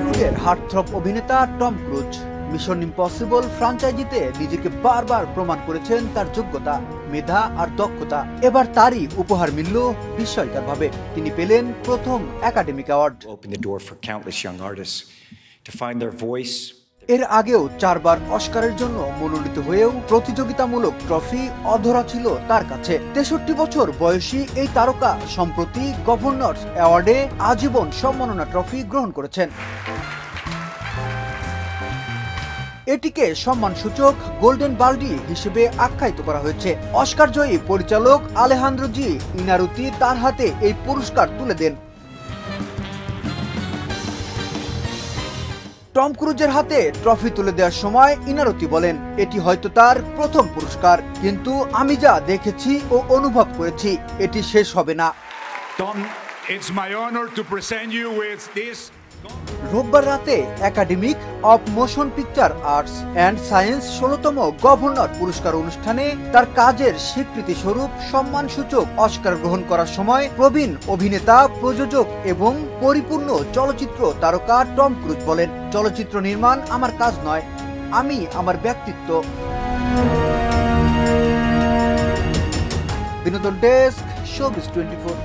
বলিউডের হার্টথ্রব অভিনেতা Tom cruise mission impossible ফ্র্যাঞ্চাইজিতে নিজেকে বারবার প্রমাণ করেছেন তার যোগ্যতা, মেধা আর দক্ষতা। এবার তারই উপহার মিলল বিস্ময়করভাবে। তিনি পেলেন প্রথম একাডেমিক অ্যাওয়ার্ড। এর আগেও 4 বার অস্কারের জন্য মনোনীত হয়েও প্রতিযোগিতামূলক ট্রফি অধরা ছিল তার কাছে। 63 বছর বয়সী এই তারকা সম্প্রতি গভর্নরস অ্যাওয়ার্ডে আজীবন সম্মাননা ট্রফি গ্রহণ করেছেন। এটিকে সম্মানসূচক গোল্ডেন বালডি হিসেবে আখ্যায়িত করা হয়েছে। অস্কার জয়ী পরিচালক আলেহান্দ্রো জি ইনারুতি তার হাতে এই পুরস্কার তুলে দেন। টম ক্রুজের হাতে ট্রফি তুলে দেওয়ার সময় ইনারুতি বলেন, এটি হয়তো তার প্রথম পুরস্কার, কিন্তু আমি যা দেখেছি ও অনুভব করেছি এটি শেষ হবে না। Tom, it's my honor to present you with this. রোববার রাতে academic of motion picture arts and science 16তম গভর্নর পুরস্কার অনুষ্ঠানে তার কাজের স্বীকৃতি স্বরূপ সম্মানসূচক অস্কার গ্রহণ করার সময় প্রবীণ অভিনেতা, প্রযোজক এবং পরিপূর্ণ চলচ্চিত্র তারকা টম ক্রুজ বলেন, চলচ্চিত্র নির্মাণ আমার কাজ নয়, আমি আমার ব্যক্তিত্ব। বিনোদন ডেস্ক, শোবিজ 24।